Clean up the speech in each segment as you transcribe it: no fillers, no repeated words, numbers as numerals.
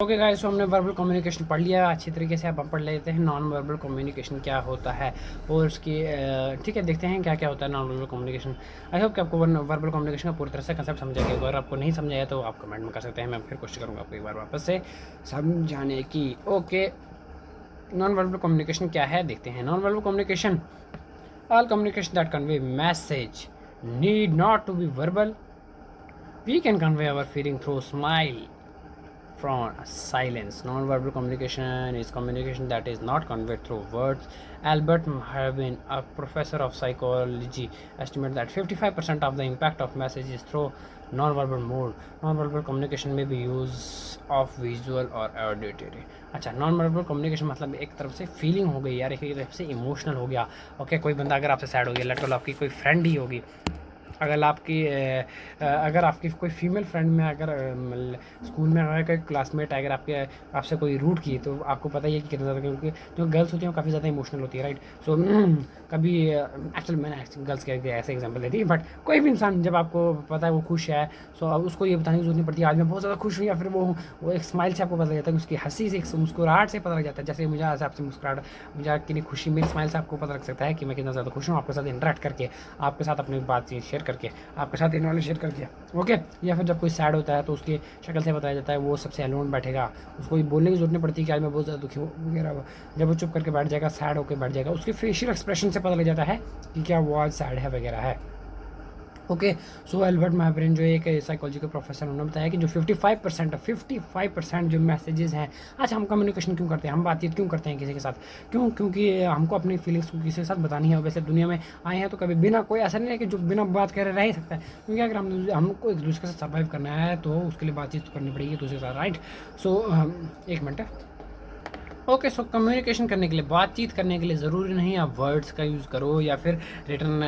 Okay guys, तो हमने verbal communication पढ़ लिया अच्छी तरीके से। अब हम पढ़ लेते हैं नॉन वर्बल कम्युनिकेशन क्या होता है और उसकी ठीक है, देखते हैं क्या क्या होता है non verbal communication. I hope कि आपको वर्बल कम्युनिकेशन का पूरी तरह से कंसेप्ट समझ गया। अगर आपको नहीं समझाया तो आप कमेंट में कर सकते हैं, मैं फिर कोशिश करूँगा आपको एक बार वापस से समझाने की। ओके, नॉन वर्बल कम्युनिकेशन क्या है देखते हैं। Non verbal communication, all communication that convey message need not to be verbal, we can convey our feeling through smile from silence. Non-verbal communication is communication that is not conveyed through words. Albert Harbin, a professor of psychology, estimated that 55% of the impact of message is through non-verbal mode. Non-verbal communication may be use of visual or auditory. अच्छा, non verbal communication मतलब एक तरफ से feeling हो गई यार, एक तरफ से इमोशनल हो गया। ओके, कोई बंदा अगर आपसे सैड हो गया, लेट लो आपकी कोई फ्रेंड ही होगी, अगर आपकी कोई फीमेल फ्रेंड में, अगर स्कूल में अगर कोई क्लासमेट है, अगर आपसे कोई रूट की, तो आपको पता ही है कि कितना ज़्यादा, क्योंकि जो गर्ल्स होती हैं वो काफ़ी ज़्यादा इमोशनल होती है, राइट। सो कभी एक्चुअली मैंने गर्ल्स के ऐसे एग्जांपल दी थी, बट कोई भी इंसान जब आपको पता है वो खुश है, सो अब उसको ये बताने की जरूरत नहीं पड़ती आज मैं बहुत ज़्यादा खुश हूँ, या फिर वो एक स्माइल से आपको पता लग जाता है, उसकी हंसी से, मुस्कुराहट से पता लग जाता है। जैसे मुझे आज आपसे मुस्कुराहट, मुझे कितनी खुशी, मेरी स्माइल से आपको पता लग सकता है कि मैं कितना ज़्यादा खुश हूँ, आपके साथ इंटरेक्ट करके, आपके साथ अपनी बातचीत शेयर करके, आपके साथ नॉलेज शेयर करके। ओके, या फिर जब कोई सैड होता है तो उसकी शक्ल से बताया जाता है, वो सबसे अलोन बैठेगा, उसको बोलने की जरूरत नहीं पड़ती कि आज मैं बहुत ज़्यादा दुखी हूँ वगैरह। जब वो चुप करके बैठ जाएगा, सैड होकर बैठ जाएगा, उसके फेशियल एक्सप्रेशन से पता लग जाता है कि क्या वो आज सैड है वगैरह है। ओके, सो एल्बर्ट मैहब्रिन जो एक साइकोलॉजी के प्रोफेसर, उन्होंने बताया कि जो 55% जो मैसेजेस हैं, अच्छा हम कम्युनिकेशन क्यों करते हैं, हम बातचीत क्यों करते हैं किसी के साथ, क्योंकि हमको अपनी फीलिंग्स को किसी के साथ बतानी है। वैसे दुनिया में आए हैं तो कभी बिना, कोई ऐसा नहीं है कि जो बिना बात करे रह ही सकता है, क्योंकि अगर हमको एक दूसरे के साथ सर्वाइव करना है तो उसके लिए बातचीत तो करनी पड़ेगी दूसरे के साथ, राइट। सो एक मिनट है। ओके, सो कम्युनिकेशन करने के लिए, बातचीत करने के लिए ज़रूरी नहीं आप वर्ड्स का यूज़ करो या फिर रिटर्न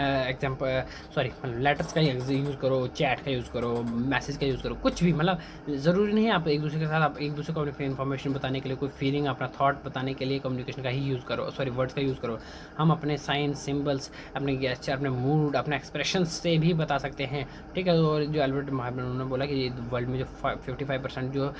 लेटर्स का यूज़ करो, चैट का यूज़ करो, मैसेज का यूज़ करो, कुछ भी, मतलब ज़रूरी नहीं आप एक दूसरे के साथ, आप एक दूसरे को अपनी इन्फॉर्मेशन बताने के लिए, कोई फीलिंग, अपना थॉट बताने के लिए कम्युनिकेशन का ही यूज़ करो, वर्ड्स का यूज़ करो। हम अपने साइन, सिम्बल्स, अपने गेस्चर, अपने मूड, अपने एक्सप्रेशन से भी बता सकते हैं, ठीक है। और जो एल्बर्ट मैहब्रिन, उन्होंने बोला कि वर्ल्ड में जो 55% जो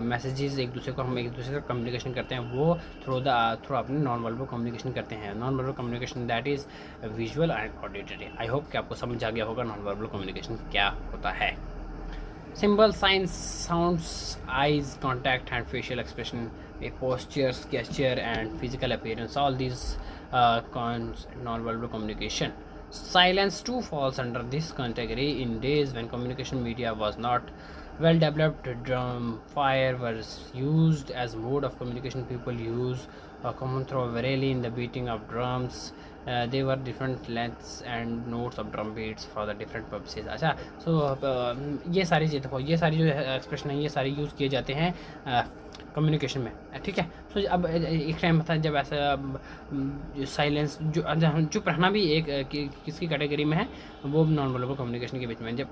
मैसेजेस एक दूसरे को, हम एक दूसरे से कम्युनिकेशन करते हैं, वो थ्रू अपने नॉन वर्बल कम्युनिकेशन करते हैं। Non verbal communication that is visual and auditory. I hope कि आपको समझ आ गया होगा नॉन वर्बल कम्युनिकेशन क्या होता है। Symbol, science, sounds, eyes contact and facial expression, postures, gesture and physical appearance, all these non-verbal communication. Silence too falls under this category. In days when communication media was not well developed, drum fire was used as mode of communication. People use a common throw rarely in the beating of drums. They were different lengths and notes of drum beats for the different purposes. अच्छा, सो ये सारी चीज़ देखो, ये सारी जो expression है, ये सारी यूज़ किए जाते हैं कम्युनिकेशन में, ठीक है। सो अब एक टाइम था जब ऐसा साइलेंस, जो चुप रहना भी एक किसकी कैटेगरी में है, वो नॉन वर्बल कम्युनिकेशन के बीच में। जब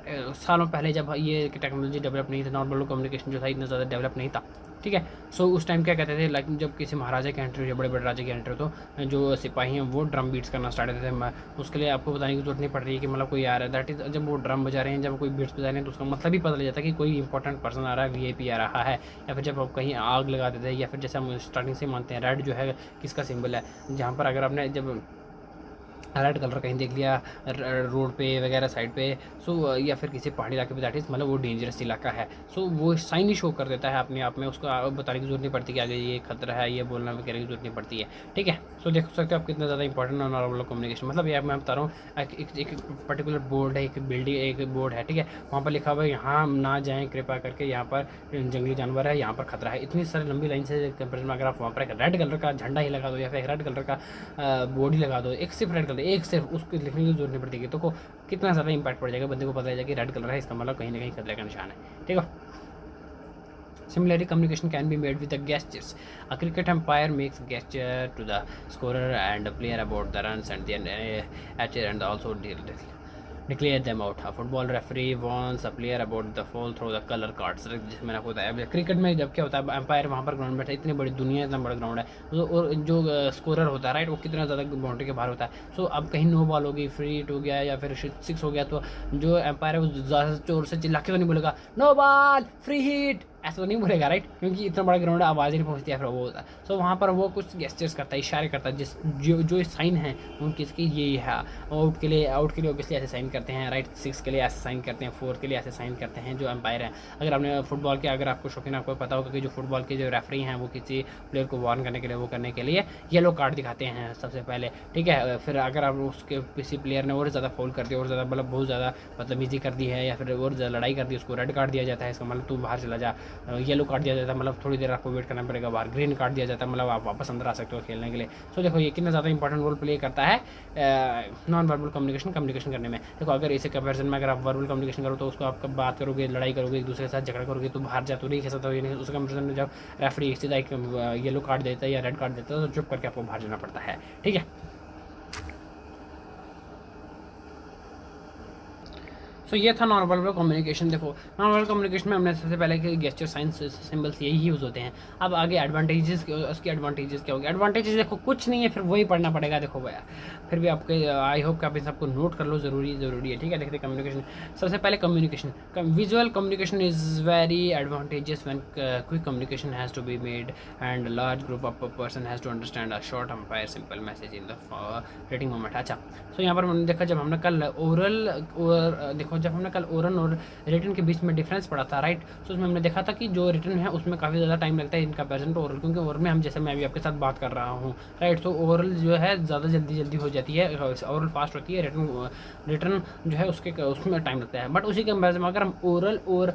सालों पहले जब ये टेक्नोलॉजी डेवलप नहीं थी, नॉन वर्बल कम्युनिकेशन जो था इतना ज़्यादा डेवलप नहीं था, ठीक है। सो उस टाइम क्या कहते थे, लाइक जब किसी महाराजा के एंट्री, बड़े बड़े राजा के एंट्री, तो जो सिपाही हैं वो ड्रम बीट्स करना स्टार्ट करते थे। उसके लिए आपको बताने की जरूरत नहीं पड़ रही है कि मतलब कोई आ रहा है, दैट इज़ जब वो ड्रम बजा रहे हैं, जब कोई बीट्स बजा रहे हैं, तो उसका मतलब ही पता लग जाता है कि कोई इंपॉर्टेंट पर्सन आ रहा है, वीआईपी आ रहा है। या फिर जब आप कहीं आग लगा देते हैं, या फिर जैसे हम स्टार्टिंग से मानते हैं, रेड जो है किसका सिंबल है, जहाँ पर अगर आपने जब रेड कलर कहीं देख लिया रोड पे वगैरह साइड पे, सो या फिर किसी पहाड़ी इलाके पे, दैट इज़ मतलब वो डेंजरस इलाका है। सो वो साइन ही शो कर देता है अपने आप में, उसको बताने की जरूरत नहीं पड़ती कि आगे ये खतरा है, ये बोलना वगैरह की जरूरत नहीं पड़ती है, ठीक है। सो देख सकते हो आप कितना ज़्यादा इंपॉर्टेंट है नॉन वर्बल कम्युनिकेशन। मतलब यार मैं बता रहा हूँ, एक पर्टिकुलर बोर्ड है, एक बिल्डिंग, एक बोर्ड है, ठीक है, वहाँ पर लिखा हुआ है यहाँ ना जाएँ कृपया करके, यहाँ पर जंगली जानवर है, यहाँ पर खतरा है। इतनी सारी लंबी लाइन से कंपेरिजन में अगर आप वहाँ पर एक रेड कलर का झंडा ही लगा दो, या फिर एक रेड कलर का बोर्ड ही लगा दो, एक सिर्फ रेड कलर, एक सिर्फ, उसको लिखने की जरूरत नहीं पड़ती, तो कितना ज़्यादा इंपैक्ट पड़ जाएगा, बंदे को पता चल जाएगा कि रेड कलर है, इसका मतलब कहीं ना कहीं खतरे का निशान है, ठीक है। Similarly, communication can be made with the gestures. A cricket umpire makes a gesture to the scorer and the player about the runs and and also declare them out. A football referee warns a player about the fall through the color cards. जिसमें मैंने आपको बताया, cricket में जब क्या होता है, umpire वहाँ पर ग्राउंड में बैठा है, इतनी बड़ी दुनिया, इतना बड़ा ग्राउंड है, तो और जो स्कोरर होता है, राइट, वो कितना ज़्यादा बाउंड्री के बाहर होता है। सो अब कहीं नो बॉल होगी, फ्री हिट हो गया या फिर 6 हो गया, तो जो अंपायर है वो ज़्यादा जोर से चिल्ला के तो नहीं बोलेगा नो बॉल, फ्री हिट, ऐसा तो नहीं बोलेगा राइट, क्योंकि इतना बड़ा ग्राउंड है, आवाज़ ही नहीं पहुँचती है, फिर वो होता है। सो वहाँ पर वो कुछ गेस्चर्स करता है, इशारे करता है, जिस जो साइन है उनकी इसकी ये है। आउट के लिए ऑब्वियसली ऐसे साइन करते हैं राइट, 6 के लिए ऐसे साइन करते हैं, 4 के लिए ऐसे साइन करते हैं जो एम्पायर हैं। अगर आपने फुटबॉल के, अगर आपको शौकीन, आपको पता होगा कि जो फुटबॉल के जो रेफरी हैं वो किसी प्लेयर को वार्न करने के लिए, वो करने के लिए येलो कार्ड दिखाते हैं सबसे पहले, ठीक है। फिर अगर आप उसके किसी प्लेयर ने और ज़्यादा फाउल कर दिया, और ज़्यादा मतलब बहुत ज़्यादा बदतमीजी कर दी है, या फिर और ज़्यादा लड़ाई कर दी, उसको रेड कार्ड दिया जाता है, इसका मतलब तू बाहर चला जा। येलो कार्ड दिया जाता है, मतलब थोड़ी देर आपको वेट करना पड़ेगा बाहर। ग्रीन कार्ड दिया जाता है, मतलब आप वापस अंदर आ सकते हो खेलने के लिए। सो देखो ये कितना ज़्यादा इंपॉर्टेंट रोल प्ले करता है नॉन वर्बल कम्युनिकेशन करने में। देखो अगर इसे कंपेरिजन में अगर आप वर्बल कम्युनिकेशन करो तो उसको आप कब बात करोगे, लड़ाई करोगे, एक दूसरे के साथ झगड़ा करोगे, तो बाहर जा तो नहीं खेल सकते हो। ये नहीं, उसके कंपेरिजन में जब रेफरी सीधा एक येलो कार्ड देता है या रेड कार्ड देता है तो चुप करके आपको बाहर जाना पड़ता है, ठीक है। सो ये था नॉन वर्बल कम्युनिकेशन। देखो नॉन वर्बल कम्युनिकेशन में हमने सबसे पहले कि गेस्चर साइंस सिंबल्स यही यूज़ होते हैं। अब आगे एडवांटेजेस, उसकी एडवांटेजेस क्या होगी? एडवांटेजेस देखो कुछ नहीं है, फिर वही पढ़ना पड़ेगा। देखो भैया फिर भी आपके, आई होप कि आप इन सबको नोट कर लो, ज़रूरी है, ठीक है। देखते कम्युनिकेशन, सबसे पहले communication, visual communication is very advantages when quick communication has to be made and large group of person has to understand a short empire simple message in the rating moment. अच्छा, तो यहाँ पर हमने देखा, जब हमने कल ओरल और देखो जब हमने कल ओरल और रिटन के बीच में डिफरेंस पड़ा था राइट, तो उसमें हमने देखा था कि जो रिटन है उसमें काफ़ी ज़्यादा टाइम लगता है इन कंपेरिजन टू ओरल, क्योंकि ओरल में हम, जैसे मैं अभी आपके साथ बात कर रहा हूँ राइट, तो ओरल जो है ज़्यादा जल्दी हो जाती है, ओरल फास्ट होती है, रिटन जो है उसमें टाइम लगता है। बट उसी कंपेरिजन में अगर हम ओरल और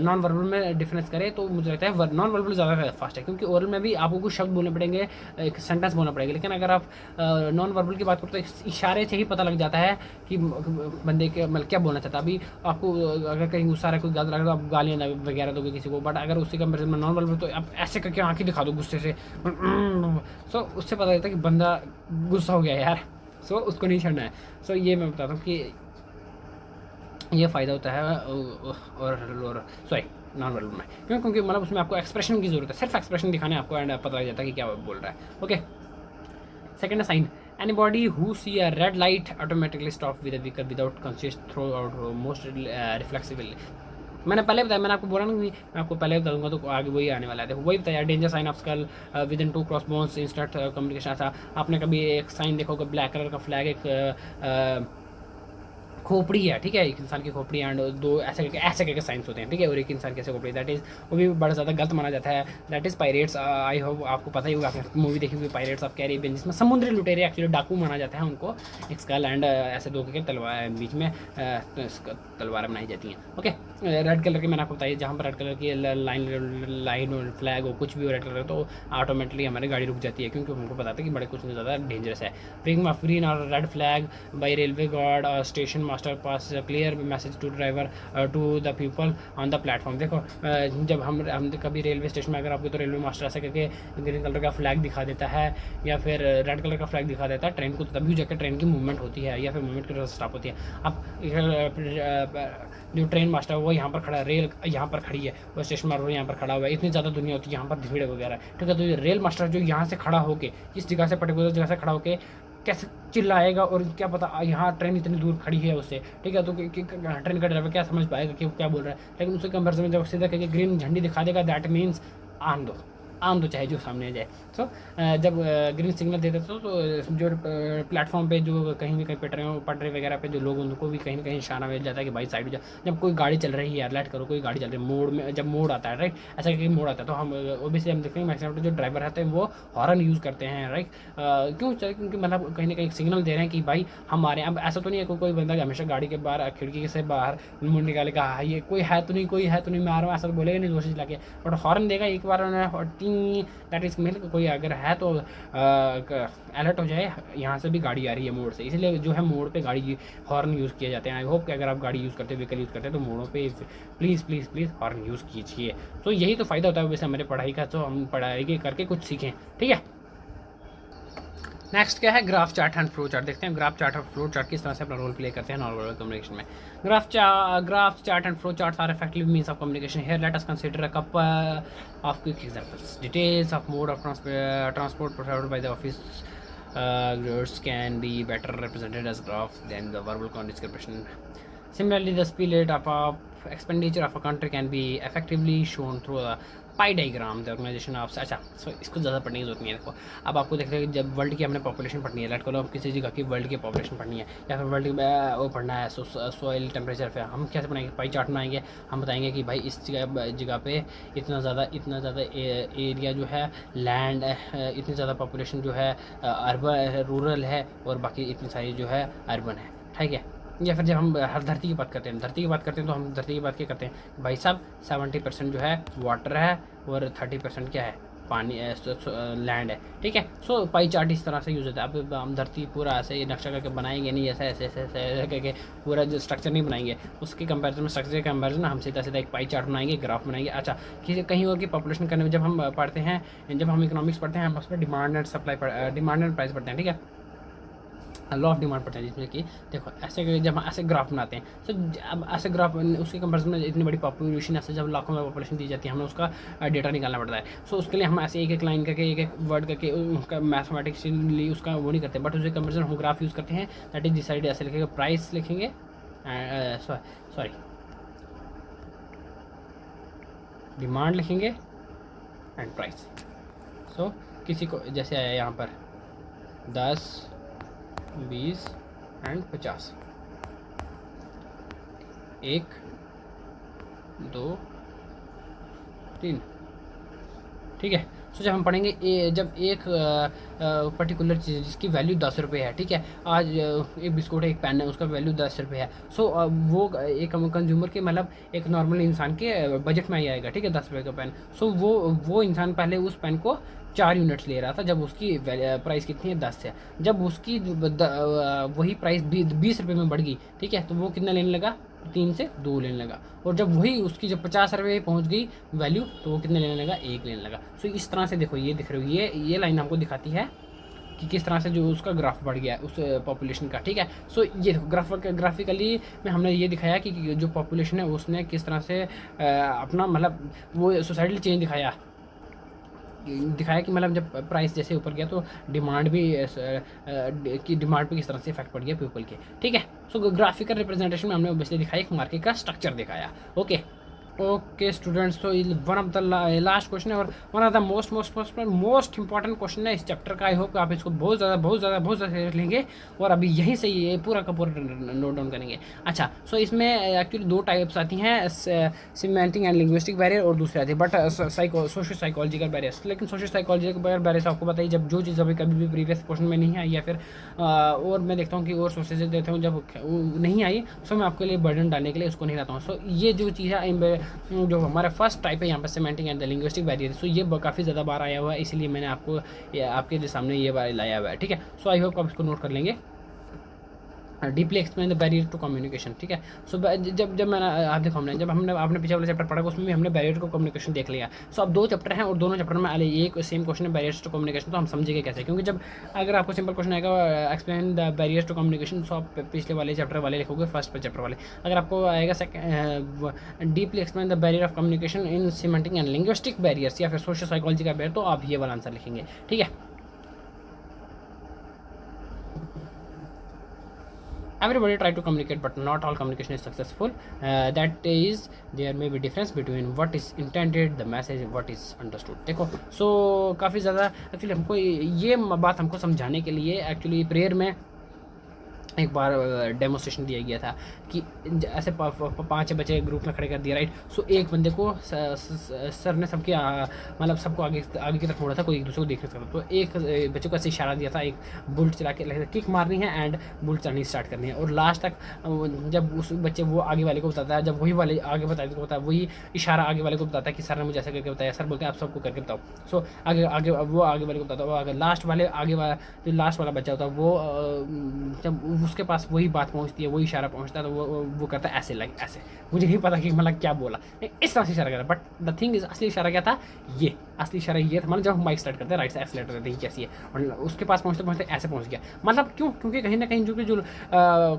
नॉन वर्बल में डिफरेंस करें तो मुझे लगता है नॉन वर्बल ज़्यादा फास्ट है, क्योंकि ओरल में भी आपको कुछ शब्द बोलने पड़ेंगे, एक सेंटेंस बोलना पड़ेगा। लेकिन अगर आप नॉन वर्बल की बात करो तो इशारे से ही पता लग जाता है कि बंदे के मतलब क्या बोलना चाहता है। अभी आपको अगर कहीं गुस्सा है, कोई गलत लगा तो आप गालियाँ वगैरह दोगे किसी को, बट अगर उसके कंपेरिजन में नॉन वर्बल तो आप ऐसे करके आँखें दिखा दो गुस्से से, सो उससे पता लगता है कि बंदा गुस्सा हो गया यार, सो उसको नहीं छड़ना है। सो ये मैं बताता हूँ कि ये फ़ायदा होता है और सॉरी नॉन वर्बल में, क्योंकि मतलब उसमें आपको एक्सप्रेशन की ज़रूरत है, सिर्फ एक्सप्रेशन दिखाने आपको एंड पता लग जाता है कि क्या बोल रहा है। Okay, second sign, anybody who see a red light automatically stop with a vehicle without conscious throughout most reflexively। मैंने पहले बताया, मैंने आपको बोला ना, मैं आपको पहले बता दूंगा तो आगे वही आने वाला है। देखो वही बताया, danger sign of skull with in 2 cross bones instant communication. ऐसा आपने कभी एक साइन देखा होगा, ब्लैक कलर का फ्लैग, एक खोपड़ी है, ठीक है, एक इंसान की खोपड़ी एंड दो ऐसे करके साइंस होते हैं, ठीक है, और एक इंसान की ऐसे खोपड़ी, दैट इज़ वो भी बड़ा ज़्यादा गलत माना जाता है। That is pirates. I hope आपको पता ही होगा, आपने मूवी देखी होगी पायरेट्स ऑफ कैरिबियन, जिसमें समुद्री लुटेरे एक्चुअली डाकू माना जाता है उनको, एक स्कल एंड ऐसे दो के तलवार बीच में तलवारें बनाई जाती हैं। ओके, रेड कलर की मैंने आपको बताई, जहाँ पर रेड कलर की लाइन और फ्लैग हो, कुछ भी हो रेड कलर, तो ऑटोमेटिकली हमारी गाड़ी रुक जाती है, क्योंकि हमको पता था कि बड़े कुछ ज़्यादा डेंजरस है। ब्रिंग ऑफ ग्रीन और red flag by railway guard और station master pass clear message to driver to the people on the platform. देखो जब हम कभी रेलवे स्टेशन में अगर आपको, तो रेलवे मास्टर ऐसे करके ग्रीन कलर का फ्लैग दिखा देता है या फिर रेड कलर का फ्लैग दिखा देता है ट्रेन को, तो तभी जाकर ट्रेन की मूवमेंट होती है या फिर मूवमेंट की स्टॉप होती है। अब जो ट्रेन मास्टर है वो यहाँ पर खड़ा है, रेल यहाँ पर खड़ी है, वो स्टेशन मास्टर यहाँ पर खड़ा हुआ है, इतनी ज़्यादा दुनिया होती है यहाँ पर भीड़ वगैरह, ठीक है। तो ये रेल मास्टर जो यहाँ से खड़ा होके, इस जगह से पर्टिकुलर जगह से खड़ा होके कैसे चिल्लाएगा, और क्या पता यहाँ ट्रेन इतनी दूर खड़ी है उससे, ठीक है, तो ट्रेन का ड्राइवर क्या समझ पाएगा कि वो क्या बोल रहा है। लेकिन उसके कंपेरिजन में जब सीधा करके ग्रीन झंडी दिखा देगा, दैट मीन्स आम दो चाहे जो सामने आ जाए। सो जब ग्रीन सिग्नल देते तो जो प्लेटफॉर्म पे जो कहीं भी कहीं पटरी वगैरह पे जो लोग, उनको भी कहीं ना कहीं इशारा मिल जाता है कि भाई साइड हो जाए। जब कोई गाड़ी चल रही है, अलर्ट करो, कोई गाड़ी चल रही है मोड़ में, जब मोड़ आता है राइट, ऐसा करके मोड़ आता है, तो हम ओबियसली हम देखते हैं मैक्सिमम जो ड्राइवर रहते हैं वो हॉर्न यूज़ करते हैं राइट। क्यों? क्योंकि मतलब कहीं ना कहीं सिग्नल दे रहे हैं कि भाई हमारे। अब ऐसा तो नहीं है कोई बंदा हमेशा गाड़ी के बाहर खिड़की से बाहर मुंह निकालेगा, हाँ ये कोई है तो नहीं मैं आ रहा हूँ, ऐसा तो बोलेगा नहीं, कोशिश लगे, बट हॉर्न देगा एक बार, दैट इज मेल, कोई अगर है तो अलर्ट हो जाए यहाँ से भी गाड़ी आ रही है मोड़ से। इसलिए जो है मोड़ पे गाड़ी हॉर्न यूज़ किए जाते हैं। आई होप कि अगर आप गाड़ी यूज़ करते हैं, व्हीकल यूज़ करते हैं, तो मोड़ों पे प्लीज़ हॉर्न यूज़ कीजिए। तो यही तो फ़ायदा होता है वैसे हमारे पढ़ाई का, तो हम पढ़ाई करके कुछ सीखें, ठीक है। नेक्स्ट क्या है? Graph chart and flow chart. देखते हैं ग्राफ चार्ट और फ्लो चार्ट किस तरह से अपना रोल प्ले करते हैं नॉन वर्बल कम्युनिकेशन में। Graph chart and flow charts are effective means of communication. Here let us consider a couple of quick examples. Details of mode of transport provided by the office words can be better represented as graph than the verbal description. Similarly, the speed rate of expenditure of a country can be effectively shown through a pie diagram the organisation of. अच्छा, सो इसको ज़्यादा पढ़ने की जरूरत नहीं है। देखो अब आपको देख रहे हैं जब वर्ल्ड की हमने पॉपुलेशन पढ़नी है, लेट को किसी जगह की वर्ल्ड की पॉपुलेशन पढ़नी है या फिर वर्ल्ड वो पढ़ना है सॉइल टेम्परेचर पे, हम कैसे बनाएंगे? पाई चार्ट बनाएंगे। हम बताएंगे कि भाई इस जगह पे इतना ज़्यादा एरिया जो है लैंड, इतनी ज़्यादा पॉपुलेशन जो है अर्बन रूरल है और बाकी इतनी सारी जो है अर्बन है, ठीक है। या फिर जब हम हर धरती की बात करते हैं तो हम धरती की बात क्या करते हैं भाई साहब, 70% जो है वाटर है और 30% क्या है? पानी लैंड है, ठीक है। सो पाई चार्ट इस तरह से यूज़ होता है। अब हम धरती पूरा ऐसे नक्शा करके बनाएंगे नहीं, ऐसा ऐसे ऐसे ऐसे करके पूरा जो स्ट्रक्चर नहीं बनाएंगे, उसके कंपैरिजन में स्ट्रक्चर के कंपैरिजन हम सीधा सीधा एक पाई चार्ट बनाएंगे, ग्राफ बनाएंगे। अच्छा, किसी कहीं और की पॉपुलेशन करने में जब हम पढ़ते हैं, जब हम इकोनॉमिक्स पढ़ते हैं, हम उस पर demand and supply, demand and price पढ़ते हैं, ठीक है। लॉ ऑफ डिमांड पड़ता है जिसमें कि देखो ऐसे जब हम ऐसे ग्राफ बनाते हैं तो अब ऐसे ग्राफ उसके कंपैरिजन में इतनी बड़ी पॉपुलेशन, ऐसे जब लाखों में पॉपुलेशन दी जाती है, हमें उसका डेटा निकालना पड़ता है। सो उसके लिए हम ऐसे एक एक लाइन करके एक एक वर्ड करके उनका मैथमेटिक्सली उसका वो नहीं करते, बट उसके कंपैरिजन हम ग्राफ यूज़ करते हैं। दैट इज डिसाइड ऐसे लिखेंगे, प्राइस लिखेंगे, सॉरी डिमांड लिखेंगे एंड प्राइस। सो किसी को जैसे आया यहाँ पर 10, 20 एंड 50, 1, 2, 3, ठीक है। सो जब हम पढ़ेंगे जब एक पर्टिकुलर चीज़ जिसकी वैल्यू 10 रुपये है, ठीक है, आज एक बिस्कुट है, एक पेन है, उसका वैल्यू 10 रुपये है। सो वो एक कंज्यूमर के मतलब एक नॉर्मल इंसान के बजट में ही आएगा, ठीक है, 10 रुपये का पेन। सो वो इंसान पहले उस पेन को 4 यूनिट्स ले रहा था जब उसकी प्राइस कितनी है? 10 है। जब उसकी वही प्राइस 20 रुपये में बढ़ गई, ठीक है, तो वो कितना लेने लगा? 3 से 2 लेने लगा। और जब वही उसकी जब 50 रुपये पहुँच गई वैल्यू, तो वो कितने लेने लगा? 1 लेने लगा। सो इस तरह से देखो, ये दिख रहे हो, ये लाइन हमको दिखाती है कि किस तरह से जो उसका ग्राफ बढ़ गया है उस पॉपुलेशन का, ठीक है। सो ये ग्राफिकली में हमने ये दिखाया कि जो पॉपुलेशन है उसने किस तरह से अपना मतलब वो सोसाइटल चेंज दिखाया कि मतलब जब प्राइस जैसे ऊपर गया तो डिमांड भी की डिमांड पे किस तरह से इफेक्ट पड़ गया पीपल के, ठीक है। सो ग्राफिकल रिप्रेजेंटेशन में हमने ऑब्वियसली दिखाया एक मार्केट का स्ट्रक्चर दिखाया। ओके स्टूडेंट्स, तो one of the last question है और one of the most important question है इस चैप्टर का। आई होप आप इसको बहुत ज़्यादा सीरियस लेंगे और अभी यहीं से ये पूरा का पूरा नोट डाउन करेंगे। अच्छा, सो इसमें एक्चुअली 2 टाइप्स आती हैं, सिमेंटिक एंड लिंग्विस्टिक बैरियर और दूसरी आती है बट सोशल साइकोलॉजिकल बैरियर्स। लेकिन सोशल साइकोलॉजिकल बैरियर्स आपको बताइए, जब जो चीज़ अभी कभी भी प्रीवियस क्वेश्चन में नहीं आई या फिर और मैं देखता हूँ कि और सोर्सेज देता हूँ, जब नहीं आई सो मैं आपके लिए बर्डन डालने के लिए उसको नहीं लाता हूँ। सो ये जो चीज़ है जो हमारा फर्स्ट टाइप है यहाँ पर semantic and the linguistic barrier, so ये काफ़ी ज़्यादा बार आया हुआ है, इसलिए मैंने आपके सामने ये बार लाया हुआ है, ठीक है। सो आई होप आप इसको नोट कर लेंगे। Deeply explain the barrier to communication, ठीक है। सो जब मैंने आप देखो हमने आपने पीछे वाला चैप्टर पढ़ा उसमें भी हमने बैरियर टू कम्युनिकेशन देख लिया। सो अब 2 चैप्टर हैं और दोनों चैप्टर में एक सेम क्वेश्चन है बैरियर्स टू कम्युनिकेशन, तो हम समझेंगे कैसे, क्योंकि जब अगर आपको सिंपल क्वेश्चन आएगा explain the barriers to communication, so आप पिछले वाले चैप्टर वाले लिखोगे, फर्स्ट चैप्टर वाले। अगर आपको आएगा deeply explain the barrier of communication in semantic and linguistic barriers या फिर सोशल साइकोलॉजी का बैरियर, तो आप ये वाला आंसर लिखेंगे, ठीक है। Everybody try to communicate but not all communication is successful. That is, there may be difference between what is intended the message and what is understood. देखो सो काफ़ी ज़्यादा एक्चुअली हमको ये बात हमको समझाने के लिए एक्चुअली प्रेयर में एक बार डेमोस्ट्रेशन दिया गया था कि ऐसे 5 बच्चे ग्रुप में खड़े कर दिया, राइट। सो एक बंदे को सर ने सबके मतलब सबको आगे की तरफ मोड़ा था, कोई एक दूसरे को देख नहीं सकता, तो एक बच्चे को ऐसे इशारा दिया था, एक बुल्ट चला के किक मारनी है एंड बुल्ट चलानी स्टार्ट करनी है। और लास्ट तक जब उस बच्चे वो आगे वाले को बताता है, जब वही वाले आगे बताते को बताया, वही इशारा आगे वाले को बताता है कि सर ने मुझे ऐसे करके बताया, सर बोलते हैं आप सबको करके बताओ। सो आगे वो आगे वाले को बताता है, वो आगे लास्ट वाले आगे वाला जो लास्ट वाला बच्चा होता है वो जब उसके पास वही बात पहुंचती है, वही इशारा पहुंचता है, तो वो करता है ऐसे, लाइक ऐसे। मुझे नहीं पता कि मतलब क्या बोला, इस तरह से इशारा करता है, बट द थिंग इज असली इशारा क्या था, ये असली इशारा ये था। मतलब जब हम बाइक स्टार्ट करते हैं राइट से एक्सीलेटर करते हैं कैसी है, और उसके पास पहुंचते पहुंचते ऐसे पहुंच गया। मतलब क्यों? क्योंकि कहीं ना कहीं जो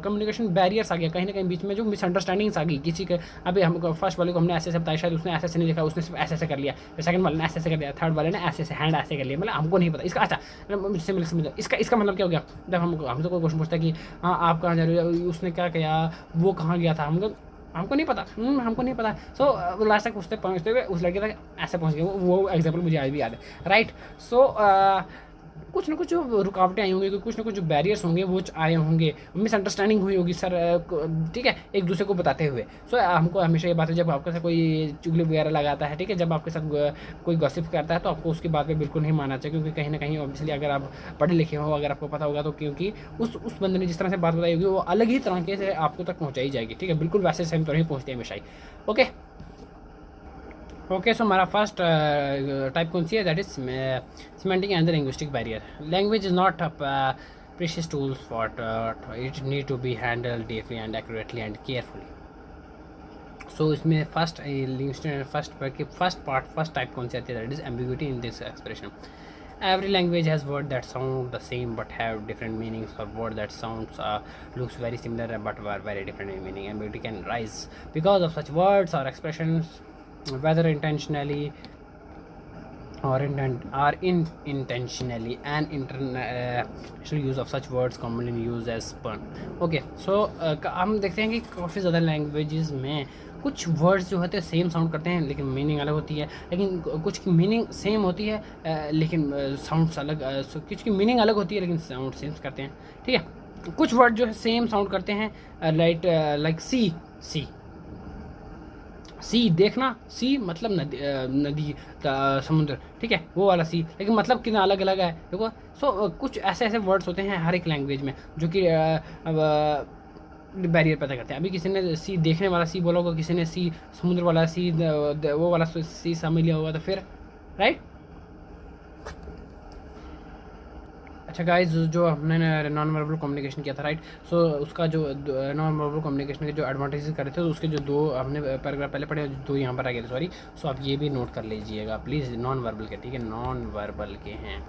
कम्युनिकेशन बैरियर्स आ गया, कहीं ना कहीं बीच में जो मिसअंडरस्टैंडिंग्स आ गई किसी के। अभी हम फर्स्ट वाले को हमने ऐसे बताया, शायद उसने ऐसे नहीं लिखा, उसने सिर्फ ऐसे कर लिया, सेकंड वाले ने ऐसे कर लिया, थर्ड वाले ने ऐसे हैंड ऐसे कर लिया, मतलब हमको नहीं पता इसका। अच्छा समझो इसका मतलब क्या हो गया, जब हमसे कोई क्वेश्चन पूछता है कि हाँ आप कहाँ जा रहे हो, उसने क्या किया, वो कहाँ गया था, हम हमको नहीं पता, हमको नहीं पता। सो लास्ट तक पूछते पहुँचते हुए उस लड़के तक ऐसे पहुँच गए। वो एग्जाम्पल मुझे आज भी याद है, राइट। सो कुछ ना कुछ जो रुकावटें आई होंगी, कुछ ना कुछ जो बैरियर्स होंगे वो आए होंगे, मिसअंडरस्टैंडिंग हुई होगी सर, ठीक है, एक दूसरे को बताते हुए। सो हमको हमेशा ये बात है, जब आपके साथ कोई चुगली वगैरह लगाता है, ठीक है, जब आपके साथ कोई गॉसिप करता है तो आपको उसकी बात पे बिल्कुल नहीं मानना चाहिए, क्योंकि कहीं ना कहीं ऑब्वियसली अगर आप पढ़े लिखे हो, अगर आपको पता होगा तो, क्योंकि उस बंदे ने जिस तरह से बात बताई होगी वो अलग ही तरीके से आपको तक पहुँचाई जाएगी, ठीक है, बिल्कुल वैसे सेम तरह ही पहुँचती है हमेशा ही। ओके ओके, सो हमारा फर्स्ट टाइप कौन सी है, that is semantic and the linguistic barrier. Language is not a precious tool for it need to be handle deeply and accurately and carefully. So इसमें फर्स्ट फर्स्ट टाइप कौन सी आती है, that is ambiguity in this expression. Every language has words that sound the same but have different meanings, or word that sounds looks very similar but are very different in meaning. Ambiguity can rise because of such words or expressions, whether intentionally or intentionally, and international use of such words commonly used as pun. Okay, so हम देखते हैं कि काफ़ी ज़्यादा languages में कुछ words जो होते हैं सेम साउंड करते हैं लेकिन मीनिंग अलग होती है, लेकिन कुछ की मीनिंग सेम होती है लेकिन साउंड्स अलग, कुछ की मीनिंग अलग होती है लेकिन साउंड सेम करते हैं, ठीक है। कुछ वर्ड जो है सेम साउंड करते हैं, लाइक सी, सी सी देखना, सी मतलब नदी, नदी समुद्र, ठीक है, वो वाला सी, लेकिन मतलब कितना अलग अलग है, देखो। सो कुछ ऐसे ऐसे वर्ड्स होते हैं हर एक लैंग्वेज में जो कि बैरियर पैदा करते हैं। अभी किसी ने सी देखने वाला सी बोला होगा, किसी ने सी समुद्र वाला सी, वो वाला सी समझ लिया होगा, तो फिर राइट। अच्छा गाइस, जो हमने नॉन वर्बल कम्युनिकेशन किया था, राइट, सो उसका जो नॉन वर्बल कम्युनिकेशन के जो एडवांटेजेस करे थे, तो उसके जो दो हमने पैराग्राफ पहले पढ़े, दो यहाँ पर आ गए थे, सॉरी। सो आप ये भी नोट कर लीजिएगा प्लीज़, नॉन वर्बल के, ठीक है, नॉन वर्बल के हैं।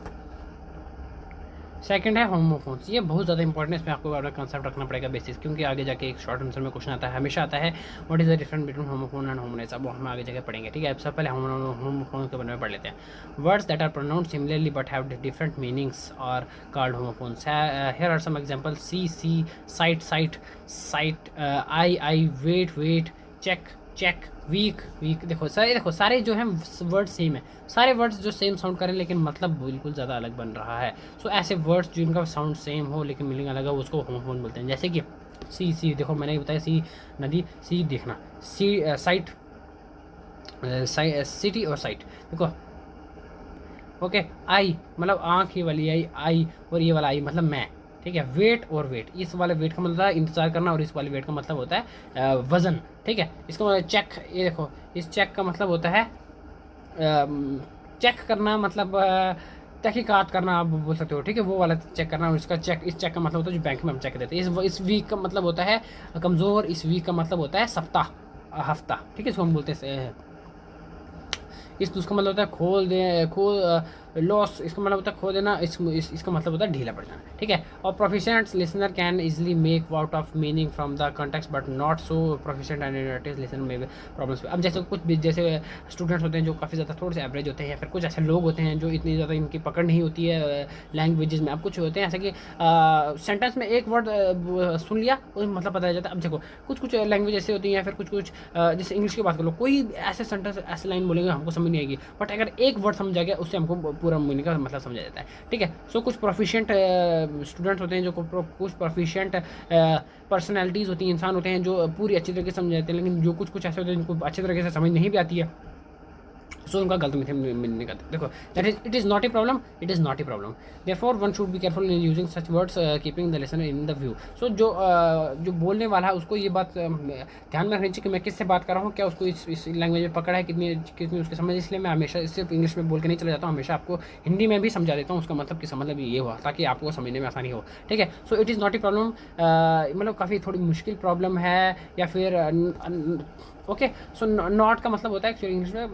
सेकंड है होमोफोन्स। ये बहुत ज़्यादा इंपॉर्टेंट है, इसमें आपको अपना कंसेप्ट रखना पड़ेगा बेसिस, क्योंकि आगे जाके एक शॉर्ट आंसर में क्वेश्चन आता है, हमेशा आता है, what is the difference between homophone and homonyms. अब हम आगे जाके पढ़ेंगे, ठीक है। अब सबसे पहले होमोफोन के बारे में पढ़ लेते हैं। Words that are pronounced similarly but have different meanings are called homophones. Here are some example, see sea, site sight, cite, I weight wait, check cheque, week weak. देखो सारे जो हैं वर्ड सेम है, सारे वर्ड्स जो same sound करें लेकिन मतलब बिल्कुल ज़्यादा अलग बन रहा है। सो ऐसे वर्ड्स जिनका साउंड सेम हो लेकिन मीनिंग अलग है, उसको होमोफोन बोलते हैं। जैसे कि सी सी, देखो मैंने बताया, सी नदी, सी देखना, सी साइट, सिटी और साइट, देखो। ओके, आई मतलब आँख, ये वाली आई, और ये वाला आई मतलब मैं, ठीक है। वेट और वेट, इस वाले वेट का मतलब है इंतज़ार करना, और इस वाले वेट का मतलब होता है वज़न, ठीक है। इसका मतलब चेक, ये देखो, इस चेक का मतलब होता है चेक करना, मतलब तहकीकात करना आप बोल सकते हो, ठीक है, वो वाला चेक करना। और इसका चेक, इस चेक का मतलब होता है जो बैंक में हम चेक देते हैं। इस वीक का मतलब होता है कमज़ोर, इस वीक का मतलब होता है सप्ताह, हफ्ता, ठीक है, इसको हम बोलते हैं। इसका मतलब होता है खोल दे, लॉस, इसका मतलब होता है खो देना, इसका मतलब होता है ढीला पड़ जाना, ठीक है। और proficient listener can easily make out of meaning from the context but not so proficient and इनर्टिस लिसनर में प्रॉब्लम्स। अब जैसे स्टूडेंट्स होते हैं जो काफ़ी ज़्यादा थोड़े से एवरेज होते हैं, या फिर कुछ ऐसे लोग होते हैं जो इतनी ज़्यादा इनकी पकड़ नहीं होती है लैंग्वेजेस में। अब कुछ होते हैं ऐसे कि सेंटेंस में एक वर्ड सुन लिया उसमें मतलब पता चल जाता है। अब देखो कुछ लैंग्वेज ऐसे होती हैं, या फिर कुछ जैसे इंग्लिश की बात कर लो, कोई ऐसे सेंटेंस ऐसे लाइन बोलेंगे हमको समझ नहीं आएगी, बट अगर एक वर्ड समझ आ गया उससे हमको पूरा मीनिंग का मतलब समझा जाता है, ठीक है। सो कुछ प्रोफिशिएंट स्टूडेंट्स होते हैं, जो कुछ प्रोफिशिएंट पर्सनैलिटीज़ होती हैं, इंसान होते हैं जो पूरी अच्छी तरीके से समझ जाते हैं, लेकिन जो कुछ ऐसे होते हैं जिनको अच्छी तरीके से समझ नहीं भी आती है, सो उनका गलत मीनिंग करते हैं। देखो that is it is not a problem, it is not a problem, therefore one should be careful in using such words keeping the listener in the view. So जो बोलने वाला है उसको ये बात ध्यान में रखनी चाहिए कि मैं किससे बात कर रहा हूँ, क्या उसको इस लैंग्वेज में पकड़ा है, कितनी उसकी समझ। इसलिए मैं हमेशा सिर्फ इंग्लिश में बोल के नहीं चला जाता हूँ, हमेशा आपको हिंदी में भी समझा देता हूँ उसका मतलब कि मतलब ये हुआ, ताकि आपको समझने में आसानी हो, ठीक है। So it is not a problem, मतलब काफ़ी थोड़ी मुश्किल प्रॉब्लम है, या फिर ओके। सो नॉट का मतलब होता है एक्चुअली इंग्लिश में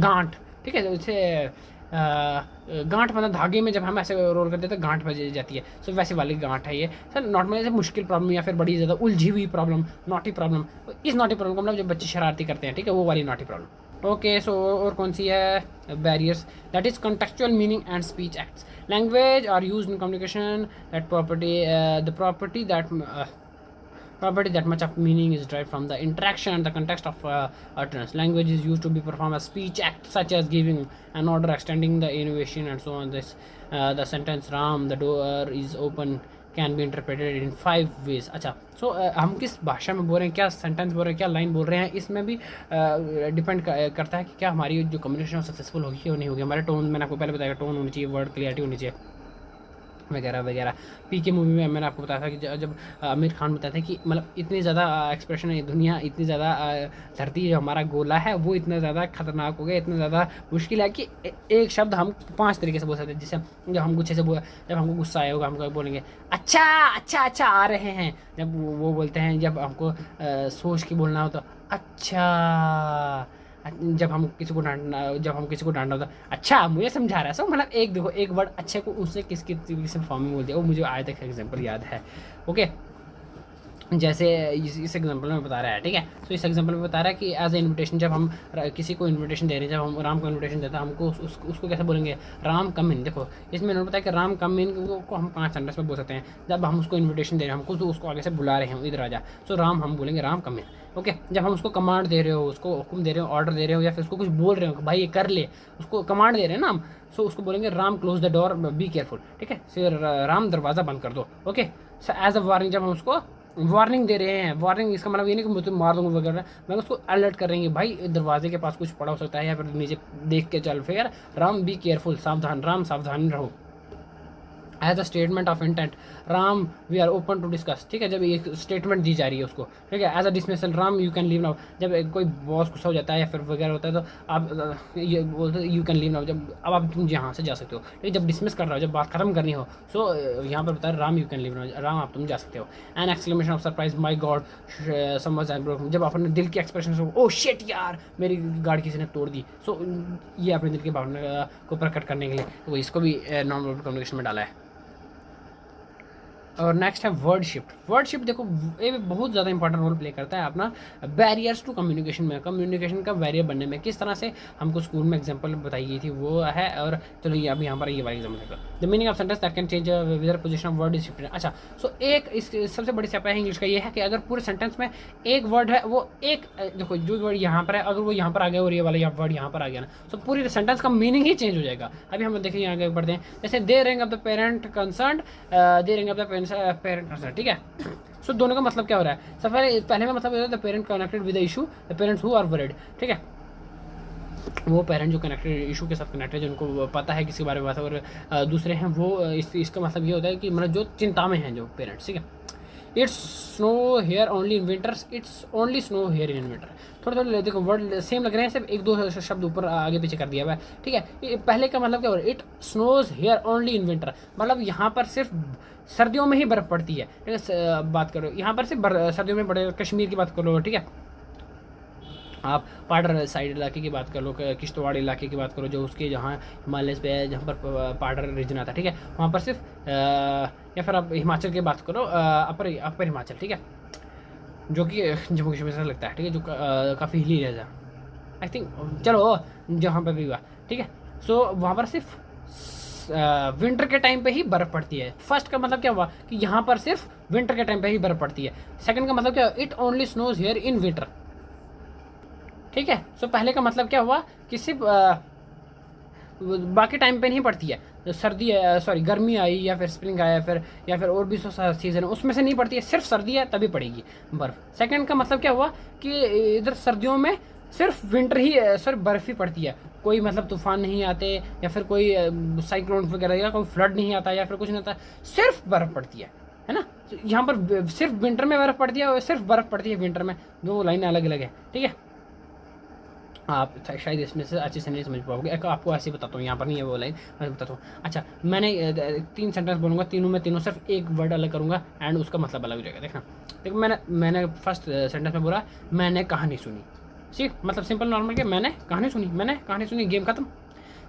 गांठ, ठीक है। जैसे गांठ मतलब धागे में जब हम ऐसे रोल करते हैं तो गांठ बज जाती है, सो वैसे वाली गांठ है ये। सर नॉट में जैसे मुश्किल प्रॉब्लम या फिर बड़ी ज़्यादा उलझी हुई प्रॉब्लम, नॉटी प्रॉब्लम। इस नॉटी प्रॉब्लम का मतलब जब बच्चे शरारती करते हैं, ठीक है, वो वाली नॉटी प्रॉब्लम। ओके, सो और कौन सी है, barriers, that is contextual meaning and speech acts. Language are use in communication that property the property that property. That much of meaning is derived from the interaction and the context of utterance. Language is used to be perform a speech act such as giving an order, extending the innovation, and so on. This the sentence Ram, the door is open, can be interpreted in 5 ways. अच्छा, सो हम किस भाषा में बोल रहे हैं, क्या सेंटेंस बोल रहे हैं, क्या लाइन बोल रहे हैं, इसमें भी डिपेंड करता है कि क्या हमारी जो कम्युनिकेशन सक्सेसफुल होगी या नहीं होगी. हमारे टोन, मैंने आपको पहले बताया, टोन होनी चाहिए, वर्ड क्लियरिटी होनी चाहिए वगैरह वगैरह. पी के मूवी में मैंने आपको बताया था कि जब आमिर खान बताया था कि मतलब इतनी ज़्यादा एक्सप्रेशन है, दुनिया इतनी ज़्यादा धरती जो हमारा गोला है वो इतना ज़्यादा खतरनाक हो गया, इतना ज़्यादा मुश्किल है कि एक शब्द हम 5 तरीके से बोल सकते हैं. जैसे जब हम गुस्से से जब हमको गुस्सा आया होगा हम बोलेंगे अच्छा अच्छा अच्छा आ रहे हैं. जब वो बोलते हैं, जब हमको सोच के बोलना हो तो अच्छा. जब हम किसी को डांटना होता, अच्छा मुझे समझा रहा है. सो मतलब एक देखो, एक वर्ड अच्छे को उससे किस फॉर्म में बोल दिया, वो मुझे आज तक एग्जांपल याद है. ओके, जैसे इस एग्जांपल में बता रहा है, ठीक है. तो इस एग्जांपल में बता रहा है कि एज ए इन्विटेशन, जब हम किसी को इन्विटेशन दे रहे हैं, जब हम राम को इन्विटेशन देता है, हमको उसको कैसे बोलेंगे, राम कम इन. देखो इसमें उन्होंने बताया कि राम कम इन को हम 5 सेंटेंस में बोल सकते हैं. जब हम उसको इन्विटेशन दे रहे हैं, हमको उसको आगे से बुला रहे हैं, इधर आ जा, सो राम हम बोलेंगे राम कम इन. ओके, जब हम उसको कमांड दे रहे हो, उसको हुक्म दे रहे हो, ऑर्डर दे रहे हो, या फिर उसको कुछ बोल रहे हो कि भाई ये कर ले, उसको कमांड दे रहे हैं ना हम, सो उसको बोलेंगे Ram close the door, be careful. ठीक है, फिर राम दरवाज़ा बंद कर दो. ओके, एज अ वार्निंग, जब हम उसको वार्निंग दे रहे हैं, वार्निंग इसका मतलब ये नहीं कि मुझे मार दूंगा वगैरह, मैं उसको अलर्ट कर रहे हैं भाई दरवाजे के पास कुछ पड़ा हो सकता है, या फिर नीचे देख के चल. फिर राम बी केयरफुल, सावधान, राम सावधान रहो. As a statement of intent, Ram we are open to discuss. ठीक है, जब एक स्टेटमेंट दी जा रही है उसको, ठीक है. As a dismissal, Ram you can leave now. जब कोई बॉस गुस्सा हो जाता है या फिर वगैरह होता है तो आप ये बोलते यू कैन लीव नाउ, जब अब आप तुम यहाँ से जा सकते हो. ठीक है, जब डिसमिस कर रहा हो, जब बात खत्म करनी हो, सो यहाँ पर बता Ram you can leave now, Ram आप तुम जा सकते हो. An exclamation of surprise, my God somewhat I broke. जब अपने दिल की एक्सप्रेशन हो, ओ शिट यार मेरी गाड़ी किसी ने तोड़ दी. सो ये अपने दिल की भावना को प्रकट करने के लिए तो इसको भी नॉन वर्बल कम्युनिकेशन में डाला है. और नेक्स्ट है वर्ड शिफ्ट. वर्ड शिफ्ट देखो ये भी बहुत ज़्यादा इंपॉर्टेंट रोल प्ले करता है अपना बैरियर्स टू कम्युनिकेशन में, कम्युनिकेशन का बैरियर बनने में. किस तरह से हमको स्कूल में एग्जांपल बताई गई थी वो है. और चलो ये अभी यहाँ पर ये वाला एग्जाम्पल देखो, the meaning of sentence that can change with position of word is shifted. अच्छा, सो एक इस सबसे बड़ी स्टेप है इंग्लिश का ये है कि अगर पूरे सेंटेंस में एक वर्ड है, वो एक देखो जो वर्ड यहाँ पर है, अगर वो यहाँ पर आ गया और ये वाला वर्ड यहाँ पर आ गया ना, तो पूरी सेंटेंस का मीनिंग ही चेंज हो जाएगा. अभी हम देखिए यहाँ आगे बढ़ते हैं. जैसे they ring off the parent concern, they ring off the parent concern. ठीक है, सो दोनों का मतलब क्या हो रहा है. सबसे पहले का मतलब the parent connected with the issue, the parents who are worried. ठीक है, वो पेरेंट जो कनेक्टेड इशू के साथ कनेक्टेड, जिनको पता है किसी के बारे में बात है, और दूसरे हैं वो इसका मतलब ये होता है कि मतलब जो चिंता में हैं जो पेरेंट्स. ठीक है, it's snow here only in winters, it's only snow here in winter. थोड़े थोड़े देखो वर्ड सेम लग रहे हैं, सिर्फ 1-2 शब्द ऊपर आगे पीछे कर दिया हुआ है. ठीक है, पहले का मतलब क्या हो रहा है, it snows here only in winter, मतलब यहाँ पर सिर्फ सर्दियों में ही बर्फ़ पड़ती है. ठीक है, बात करो यहाँ पर सिर्फ सर्दियों में पड़े. कश्मीर की बात कर लो, ठीक है, आप पाडर साइड इलाके की बात कर लो, किश्तवाड़ इलाके की बात करो, जो उसके जहाँ हिमालय पे है, जहाँ पर पाडर रीजन आता है. ठीक है, वहाँ पर सिर्फ या फिर आप हिमाचल की बात करो, अपर हिमाचल. ठीक है, जो कि जम्मू कश्मीर से लगता है. ठीक है, जो काफ़ी हिली एरिया है आई थिंक, चलो जहाँ पर भी हुआ. ठीक है, सो वहाँ पर सिर्फ विंटर के टाइम पे ही बर्फ़ पड़ती है. फर्स्ट का मतलब क्या हुआ कि यहाँ पर सिर्फ विंटर के टाइम पे ही बर्फ़ पड़ती है. सेकंड का मतलब क्या हुआ, it only snows here in winter. ठीक है, सो पहले का मतलब क्या हुआ कि सिर्फ बाकी टाइम पे नहीं पड़ती है. सर्दी है, सॉरी गर्मी आई या फिर स्प्रिंग आया फिर या फिर और भी सीज़न है उसमें से नहीं पड़ती है, सिर्फ सर्दी है तभी पड़ेगी बर्फ़. सेकंड का मतलब क्या हुआ कि इधर सर्दियों में सिर्फ विंटर ही सिर्फ बर्फ़ ही पड़ती है, कोई मतलब तूफान नहीं आते या फिर कोई साइक्लोन वगैरह या कोई फ्लड नहीं आता या फिर कुछ नहीं आता, सिर्फ बर्फ़ पड़ती है ना. यहाँ पर सिर्फ विंटर में बर्फ़ पड़ती है और सिर्फ बर्फ़ पड़ती है विंटर में. दो लाइनें अलग अलग है. ठीक है, आप शायद इसमें से अच्छे से नहीं समझ पाओगे, आपको ऐसे ही बताता हूँ, यहाँ पर नहीं है वो लाइन, मैं बताता हूँ. अच्छा, मैंने 3 सेंटेंस बोलूँगा, तीनों सिर्फ एक वर्ड अलग करूँगा एंड उसका मतलब अलग हो जाएगा. देखना, देखो मैंने फर्स्ट सेंटेंस में बोला मैंने कहानी सुनी. ठीक, मतलब सिंपल नॉर्मल के मैंने कहानी सुनी, गेम खत्म.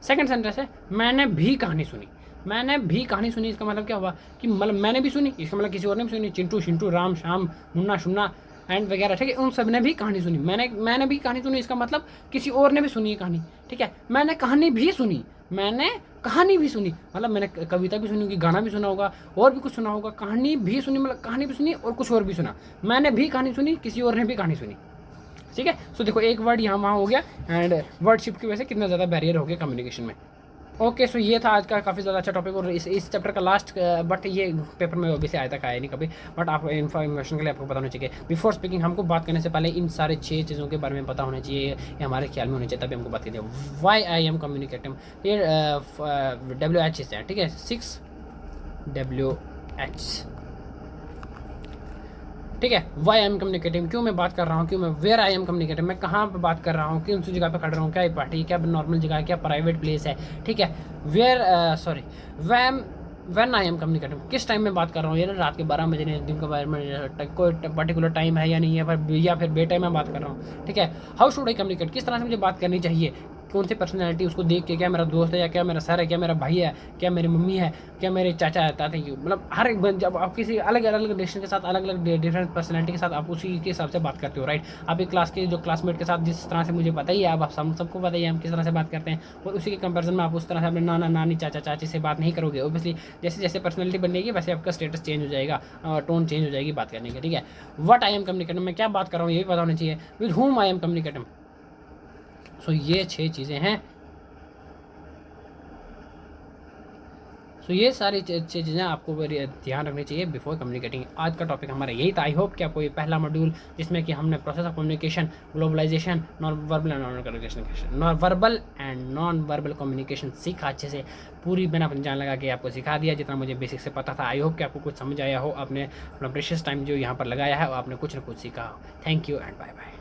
सेकंड सेंटेंस है मैंने भी कहानी सुनी. इसका मतलब क्या हुआ कि मतलब मैंने भी सुनी, इसका मतलब किसी और ने भी सुनी. चिंटू शिंटू, राम शाम, मुन्ना शुन्ना एंड वगैरह. ठीक है, उन सब ने भी कहानी सुनी. मैंने भी कहानी सुनी, इसका मतलब किसी और ने भी सुनी है कहानी. ठीक है, मैंने कहानी भी सुनी, मैंने कहानी भी सुनी, मतलब मैंने कविता भी सुनी होगी, गाना भी सुना होगा, और भी कुछ सुना होगा, कहानी भी सुनी, मतलब कहानी भी सुनी और कुछ और भी सुना। मैंने भी कहानी सुनी, किसी और ने भी कहानी सुनी, ठीक है। सो देखो एक वर्ड यहाँ वहाँ हो गया, एंड वर्ड शिफ्ट की वजह से कितना ज़्यादा बैरियर हो गया कम्युनिकेशन में। ओके, सो ये था आज का काफ़ी ज़्यादा अच्छा टॉपिक, और इस चैप्टर का लास्ट, बट ये पेपर में ऑब्वियसली आया तक आया नहीं कभी, बट आप इन्फॉर्मेशन के लिए आपको पता होना चाहिए। बिफोर स्पीकिंग, हमको बात करने से पहले इन सारे 6 चीज़ों के बारे में पता होना चाहिए, ये हमारे ख्याल में होना चाहिए, तभी हमको बात कीजिए। वाई आई एम कम्युनिकेटिव, ये WH से है, ठीक है, 6 WH, ठीक है। वाई आई एम कम्युनिकेटिव, क्यों मैं बात कर रहा हूँ, क्यों मैं, वेयर आई एम कम्युनिकेटिव, मैं कहाँ पे बात कर रहा हूँ, किन सी जगह पे खड़ रहा हूँ, क्या ये पार्टी, क्या नॉर्मल जगह है, क्या प्राइवेट प्लेस है, ठीक है। Where sorry when I am communicative, किस टाइम में बात कर रहा हूँ, ये ना रात के 12 बजे नहीं, दिन के 12 बजे, कोई पर्टिकुलर टाइम है या नहीं है, पर या फिर बे टाइम में बात कर रहा हूँ, ठीक है। हाउ शुड आई कम्युनिकेट, किस तरह से मुझे बात करनी चाहिए, कौन सी पर्सनैलिटी, उसको देख के, क्या मेरा दोस्त है, या क्या मेरा सर है, क्या मेरा भाई है, क्या मेरी मम्मी है, क्या मेरे चाचा है, ताते, मतलब हर एक जब आप किसी अलग अलग रिलेशन के साथ, अलग अलग डिफरेंट पर्सनैलिटी के साथ आप उसी के हिसाब से बात करते हो, राइट। आप एक क्लास के जो क्लासमेट के साथ जिस तरह से मुझे पता ही है, आप सबको पता ही है हम किस तरह से बात करते हैं, और उसी के कंपेरिजन में आप उस तरह से अपने नाना नानी चाचा चाची से बात नहीं करोगे, ओबियसली जैसे जैसे पर्सनैलिटी बनेगी वैसे आपका स्टेटस चेंज हो जाएगा, टोन चेंज हो जाएगी बात करने की, ठीक है। व्हाट आई एम कम्युनिकेटिंग, मैं क्या बात कर रहा हूँ ये भी पता होना चाहिए। With whom I am communicating, सो ये 6 चीज़ें हैं। सो ये सारी चीज़ें आपको ध्यान रखनी चाहिए बिफोर कम्युनिकेटिंग। आज का टॉपिक हमारा यही था। आई होप कि आपको ये पहला मॉड्यूल, जिसमें कि हमने process of communication, globalisation, non verbal and non verbal communication सीखा अच्छे से, पूरी मैंने अपनी जान लगा के आपको सिखा दिया जितना मुझे बेसिक से पता था। आई होप कि आपको कुछ समझ आया हो, आपने अपना प्रेशियस टाइम जो यहाँ पर लगाया है, आपने कुछ ना कुछ सीखा हो। Thank you and bye bye.